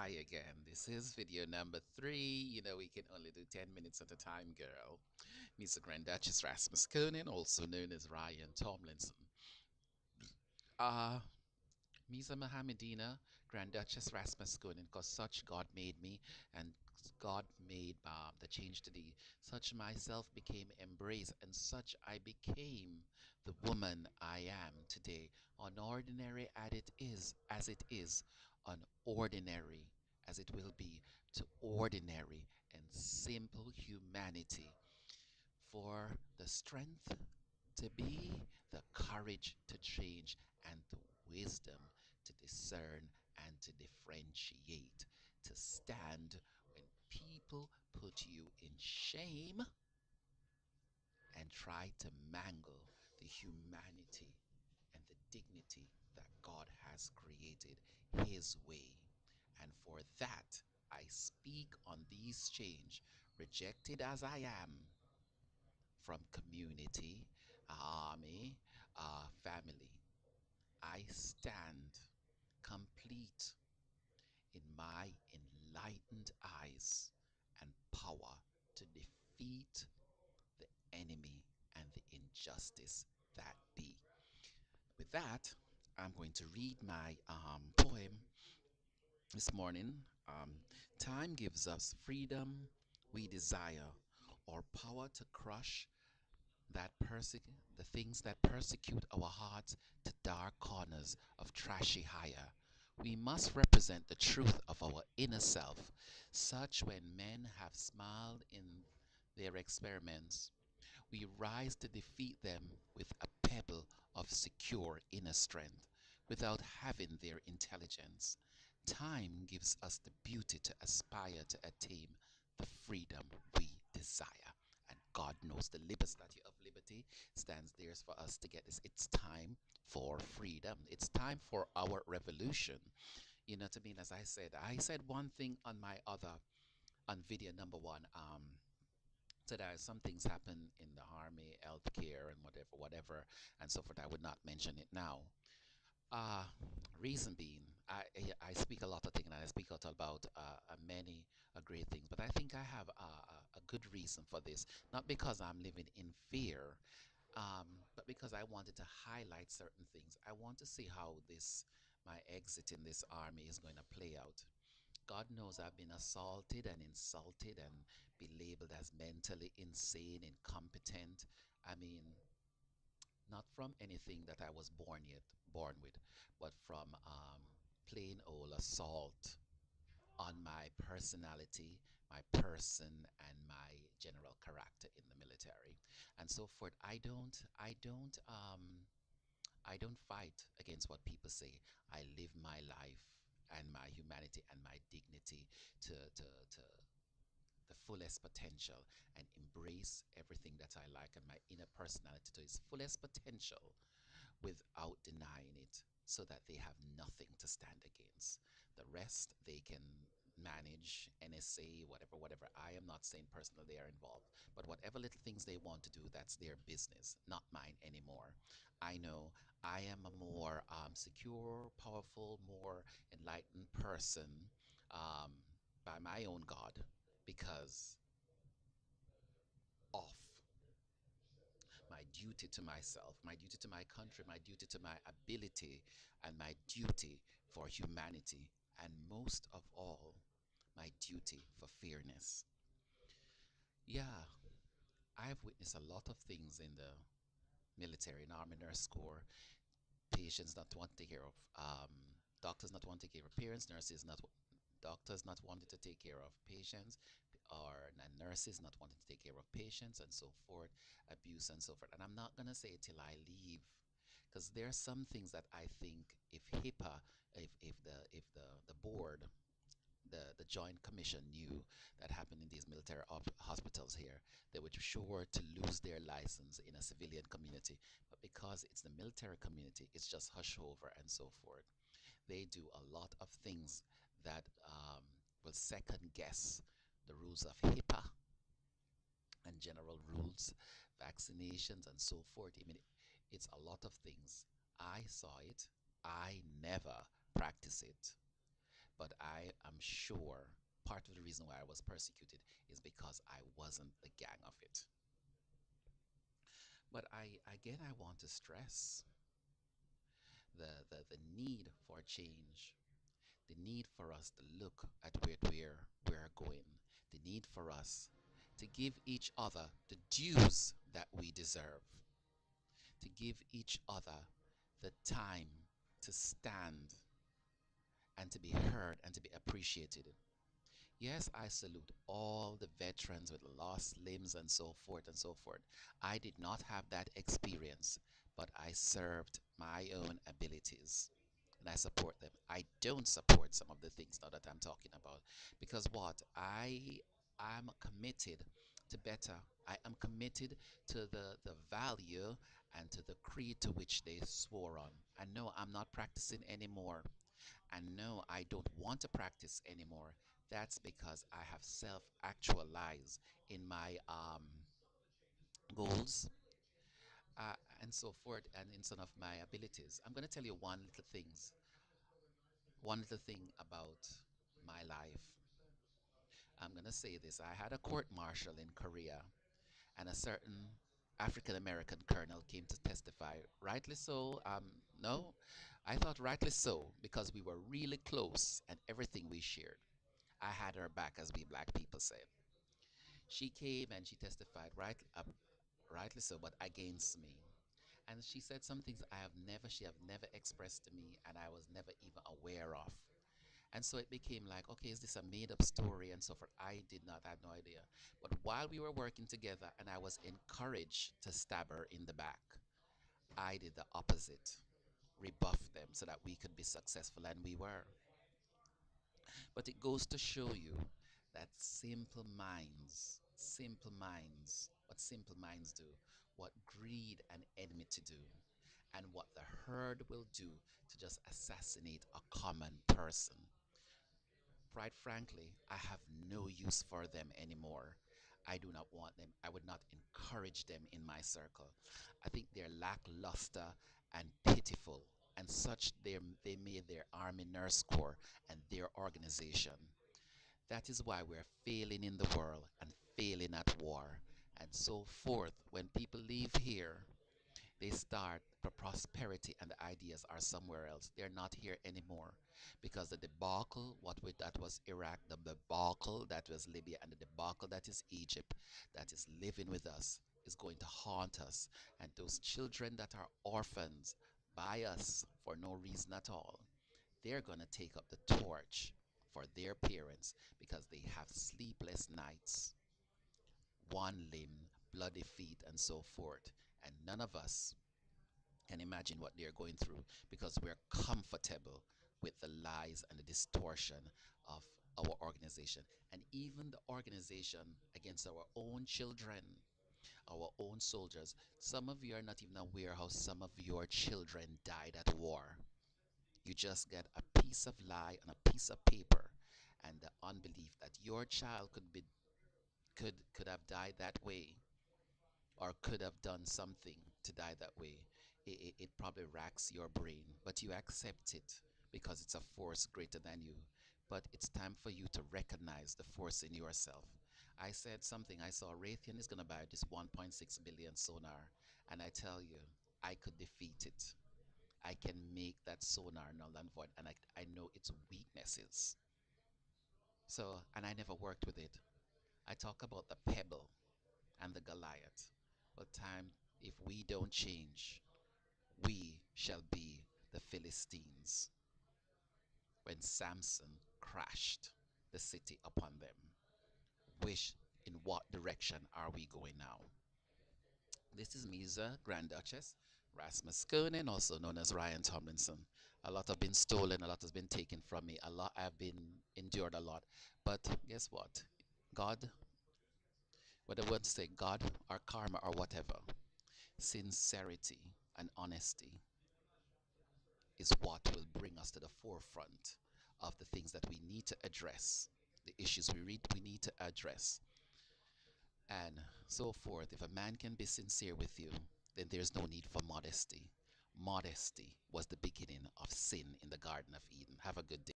Hi again. This is video number 3. We can only do 10 minutes at a time, girl. Mr. Grand Duchess Rasmus Conan, also known as Ryan Tomlinson. Uh, Misa Mohammedina, Grand Duchess Rasmus Conan, because such God made me, and God made the change to thee. Such myself became embraced, and such I became the woman I am today. Unordinary as it is, unordinary as it will be, to ordinary and simple humanity. For the strength to be, the courage to change, and the wisdom to discern and to differentiate, to stand when people put you in shame and try to mangle the humanity and the dignity that God has created His way. And for that, I speak on these change, rejected as I am from community, army, family. I stand complete in my enlightened eyes and power to defeat the enemy and the injustice that be. With that, I'm going to read my poem this morning. Time gives us freedom we desire, or power to crush the things that persecute our hearts to dark corners of trashy hire. We must represent the truth of our inner self, such when men have smiled in their experiments. We rise to defeat them with a pebble of secure inner strength, without having their intelligence. Time gives us the beauty to aspire to attain the freedom we desire. And God knows the liberty of liberty stands there for us to get this. It's time for freedom. It's time for our revolution. You know what I mean? As I said one thing on my other, on video number 1. So there are some things happen in the army, healthcare, and whatever, and so forth. I would not mention it now. Uh, Reason being, I speak a lot of things, and I speak out about many great things, but I think I have a good reason for this. Not because I'm living in fear, but because I wanted to highlight certain things. I want to see how my exit in this army is going to play out. God knows I've been assaulted and insulted and be labeled as mentally insane, incompetent. I mean, not from anything that I was born with, but from plain old assault on my personality, my person, and my general character in the military, and so forth. I don't fight against what people say. I live my life and my humanity and my dignity to the fullest potential and embrace everything that I like and my inner personality to its fullest potential without denying it, so that they have nothing to stand against. The rest they can manage, NSA, whatever. I am not saying personally they are involved, but whatever little things they want to do, that's their business, not mine anymore. I know I am a more secure, powerful, more enlightened person, um, by my own God, because of my duty to myself, my duty to my country, my duty to my ability, and my duty for humanity, and most of all, my duty for fairness. Yeah, I've witnessed a lot of things in the military, in Army Nurse Corps. Patients not want to take care of, doctors not want to take care of parents, doctors not wanting to take care of patients, or nurses not wanting to take care of patients, and so forth, abuse and so forth. And I'm not gonna say it till I leave, because there are some things that I think if HIPAA, if the board, the Joint Commission knew that happened in these military hospitals here, they would sure to lose their license in a civilian community. But because it's the military community, it's just hush over and so forth. They do a lot of things that will second guess the rules of HIPAA and general rules, vaccinations, and so forth. I mean, it's a lot of things. I saw it. I never practice it, But I am sure part of the reason why I was persecuted is because I wasn't the gang of it. But again, I want to stress the need for change, the need for us to look at where we're going, the need for us to give each other the dues that we deserve, to give each other the time to stand and to be heard and to be appreciated. Yes, I salute all the veterans with lost limbs and so forth and so forth. I did not have that experience, but I served my own abilities and I support them. I don't support some of the things now that I'm talking about because what? I am committed to better. I am committed to the value and to the creed to which they swore on. I know I'm not practicing anymore. And no, I don't want to practice anymore. That's because I have self actualized in my goals and so forth and in some of my abilities. I'm going to tell you one little thing about my life. I'm going to say this. I had a court martial in Korea, and a certain African American colonel came to testify. Rightly so. No, I thought rightly so because we were really close and everything we shared. I had her back, as we black people say. She came and she testified rightly so, but against me. And she said some things she have never expressed to me, and I was never even aware of. And so it became like, okay, is this a made-up story and so forth? I did not, I had no idea. But while we were working together, and I was encouraged to stab her in the back, I did the opposite, rebuff them so that we could be successful, and we were. But it goes to show you that what simple minds do, what greed and enmity do, and what the herd will do to just assassinate a common person. Quite frankly, I have no use for them anymore. I do not want them. I would not encourage them in my circle. I think they're lackluster and pitiful, and such they made their Army Nurse Corps and their organization. That is why we're failing in the world and failing at war and so forth. When people leave here, they start the prosperity and the ideas are somewhere else. They're not here anymore because the debacle, that was Iraq, the debacle that was Libya, and the debacle that is Egypt, that is living with us, is going to haunt us. And those children that are orphans by us for no reason at all, they're going to take up the torch for their parents because they have sleepless nights, one limb, bloody feet, and so forth. And none of us can imagine what they're going through because we're comfortable with the lies and the distortion of our organization and even the organization against our own children, our own soldiers. Some of you are not even aware how some of your children died at war. You just get a piece of lie on a piece of paper and the unbelief that your child could have died that way or could have done something to die that way. It probably racks your brain, but you accept it because it's a force greater than you. But it's time for you to recognize the force in yourself. I said something. I saw Raytheon is going to buy this 1.6 billion sonar, and I tell you, I could defeat it. I can make that sonar null and void, and I know its weaknesses. So, and I never worked with it. I talk about the pebble and the Goliath. But time, if we don't change, we shall be the Philistines when Samson crashed the city upon them. Which, in what direction are we going now? This is Misa, Grand Duchess, Rasmus Koenen, also known as Ryan Tomlinson. A lot have been stolen, a lot has been taken from me, a lot I've been endured a lot. But guess what? God, whether we want to say God or karma or whatever, sincerity and honesty is what will bring us to the forefront of the things that we need to address, the issues we need to address, and so forth. If a man can be sincere with you, then there's no need for modesty. Modesty was the beginning of sin in the Garden of Eden. Have a good day.